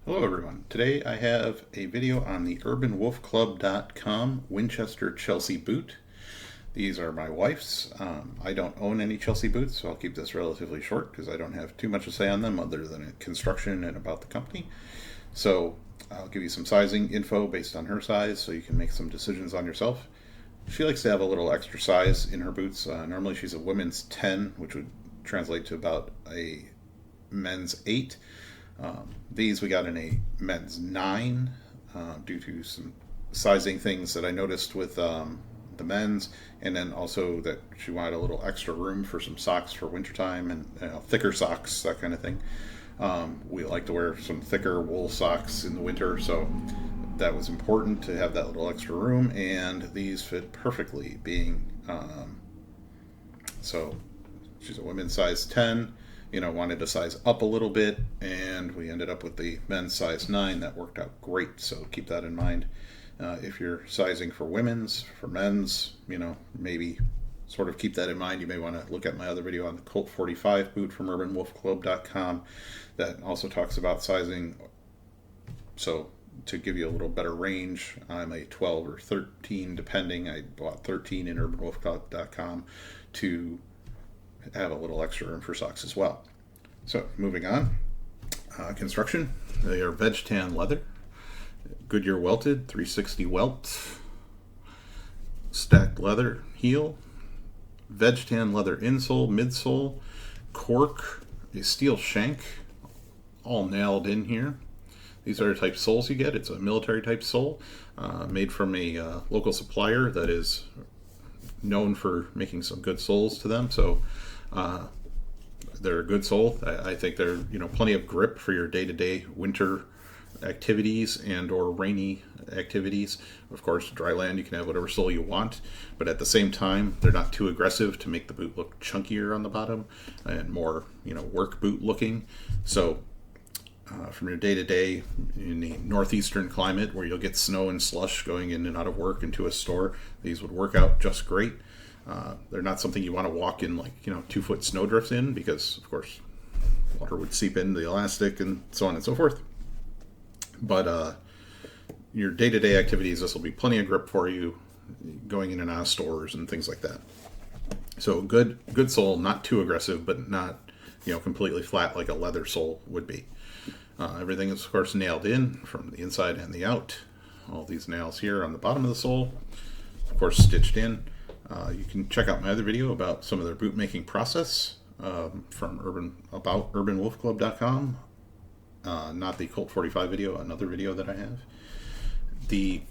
Hello everyone. Today I have a video on the urbanwolfclub.com Winchester Chelsea boot. These are my wife's. I don't own any Chelsea boots, so I'll keep this relatively short because I don't have too much to say on them other than construction and about the company. So I'll give you some sizing info based on her size so you can make some decisions on yourself. She likes to have a little extra size in her boots. Normally she's a women's 10, which would translate to about a men's 8. These we got in a men's 9 due to some sizing things that I noticed with the men's, and then also that she wanted a little extra room for some socks for wintertime and thicker socks, that kind of thing. We like to wear some thicker wool socks in the winter, so that was important to have that little extra room, and these fit perfectly being so she's a women's size 10. Wanted to size up a little bit, and we ended up with the men's size 9. That worked out great, so keep that in mind. If you're sizing for women's, for men's, maybe sort of keep that in mind. You may want to look at my other video on the Colt 45 boot from urbanwolfclub.com that also talks about sizing. So to give you a little better range, I'm a 12 or 13 depending. I bought 13 in urbanwolfclub.com to have a little extra room for socks as well. So moving on, construction. They are Veg Tan leather, Goodyear welted, 360 welt, stacked leather heel, Veg Tan leather insole, midsole, cork, a steel shank, all nailed in here. These are the type soles you get. It's a military type sole made from a local supplier that is known for making some good soles to them. So they're a good sole. I think they're plenty of grip for your day-to-day winter activities and or rainy activities. Of course, dry land you can have whatever sole you want, but at the same time they're not too aggressive to make the boot look chunkier on the bottom and more work boot looking. So from your day-to-day in the northeastern climate where you'll get snow and slush going in and out of work into a store, these would work out just great. They're not something you want to walk in 2-foot snowdrifts in because, of course, water would seep into the elastic and so on and so forth. But your day-to-day activities, this will be plenty of grip for you going in and out of stores and things like that. So good sole, not too aggressive, but not completely flat like a leather sole would be. Everything is, of course, nailed in from the inside and the out. All these nails here on the bottom of the sole, of course, stitched in. You can check out my other video about some of their boot making process from urbanwolfclub.com. Not the Colt 45 video, another video that I have. The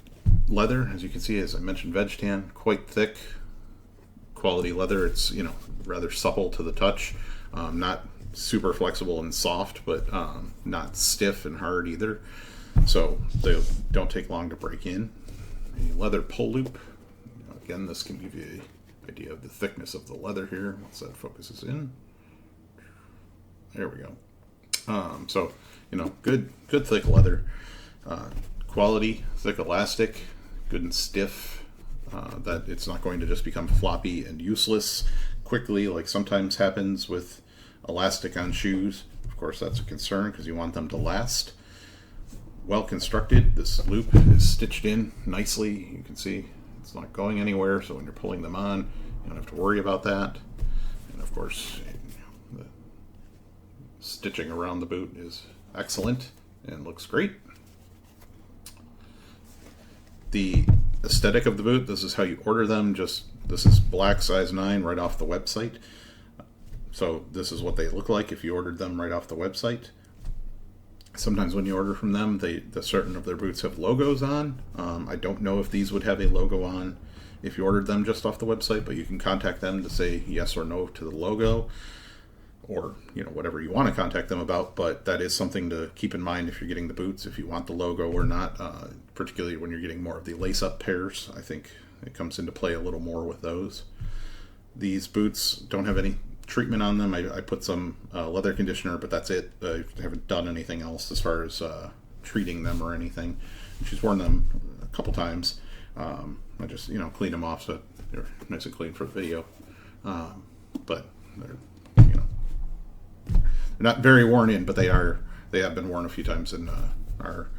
leather, as you can see, as I mentioned, Veg Tan, quite thick, quality leather. It's rather supple to the touch, not super flexible and soft, but not stiff and hard either. So they don't take long to break in. A leather pull loop. Again, this can give you an idea of the thickness of the leather here once that focuses in. There we go. So, good thick leather. Quality, thick elastic, good and stiff. That it's not going to just become floppy and useless quickly like sometimes happens with elastic on shoes. Of course, that's a concern because you want them to last. Well constructed. This loop is stitched in nicely. You can see it's not going anywhere, so when you're pulling them on, you don't have to worry about that. And of course, the stitching around the boot is excellent and looks great. The aesthetic of the boot, this is how you order them. This is black size 9 right off the website. So this is what they look like if you ordered them right off the website. Sometimes when you order from them, certain of their boots have logos on. I don't know if these would have a logo on if you ordered them just off the website, but you can contact them to say yes or no to the logo, or whatever you want to contact them about. But that is something to keep in mind if you're getting the boots, if you want the logo or not, particularly when you're getting more of the lace-up pairs. I think it comes into play a little more with those. These boots don't have any treatment on them. I put some leather conditioner, but that's it. I haven't done anything else as far as treating them or anything. She's worn them a couple times. I just clean them off so they're nice and clean for the video. But they're not very worn in, but they have been worn a few times in are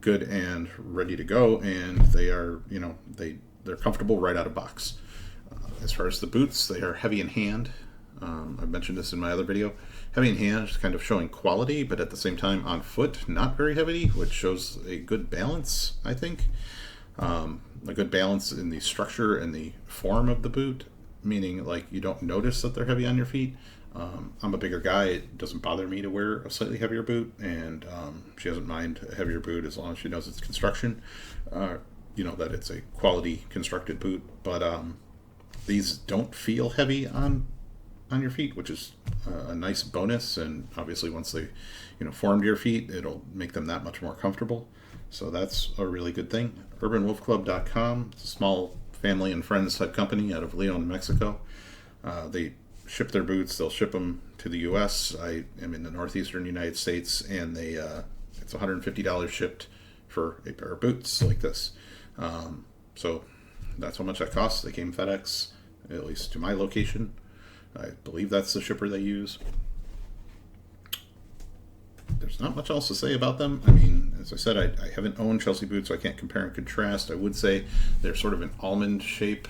good and ready to go, and they are, they're comfortable right out of box. As far as the boots, they are heavy in hand. I've mentioned this in my other video. Heavy in hand is kind of showing quality, but at the same time on foot, not very heavy, which shows a good balance, I think. A good balance in the structure and the form of the boot, meaning like you don't notice that they're heavy on your feet. I'm a bigger guy. It doesn't bother me to wear a slightly heavier boot, and she doesn't mind a heavier boot as long as she knows it's construction, that it's a quality constructed boot. But these don't feel heavy on your feet, which is a nice bonus. And obviously once they form to your feet, it'll make them that much more comfortable. So that's a really good thing. urbanwolfclub.com. It's a small family and friends type company out of Leon, Mexico. They ship their boots. They'll ship them to the U.S. I am in the northeastern United States, and it's $150 shipped for a pair of boots like this. So that's how much that costs. They came FedEx, at least to my location. I believe that's the shipper they use. There's not much else to say about them. I mean, as I said, I haven't owned Chelsea boots, so I can't compare and contrast. I would say they're sort of an almond shape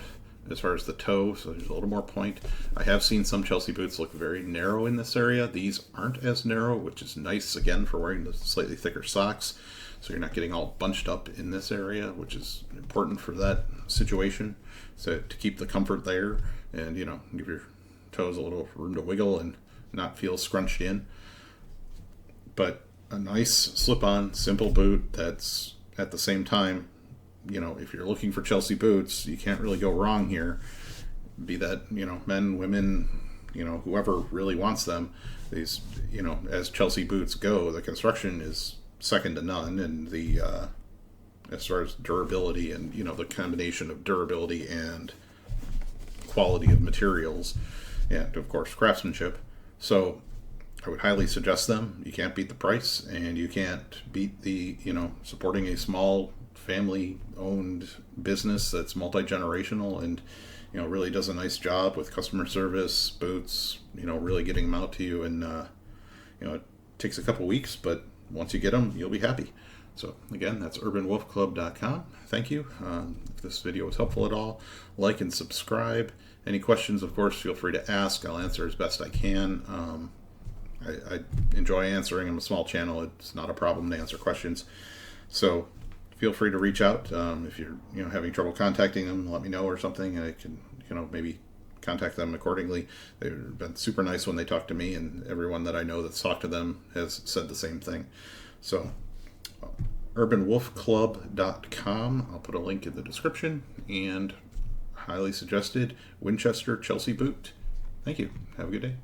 as far as the toe, so there's a little more point. I have seen some Chelsea boots look very narrow in this area. These aren't as narrow, which is nice, again, for wearing the slightly thicker socks. So you're not getting all bunched up in this area, which is important for that situation. So to keep the comfort there and, give your toes a little room to wiggle and not feel scrunched in. But a nice slip-on, simple boot that's at the same time, if you're looking for Chelsea boots, you can't really go wrong here. Be that, men, women, whoever really wants them. These, as Chelsea boots go, the construction is second to none, and the as far as durability and, the combination of durability and quality of materials and, of course, craftsmanship. So I would highly suggest them. You can't beat the price, and you can't beat the, supporting a small family-owned business that's multi-generational and, really does a nice job with customer service, boots, really getting them out to you. And, it takes a couple weeks, but once you get them, you'll be happy. So, again, that's urbanwolfclub.com. Thank you. If this video was helpful at all, like and subscribe. Any questions, of course, feel free to ask. I'll answer as best I can. I enjoy answering. I'm a small channel. It's not a problem to answer questions. So feel free to reach out. If you're having trouble contacting them, let me know or something. I can maybe contact them accordingly. They've been super nice when they talk to me, and everyone that I know that's talked to them has said the same thing. So urbanwolfclub.com. I'll put a link in the description, and highly suggested Winchester Chelsea boot. Thank you. Have a good day.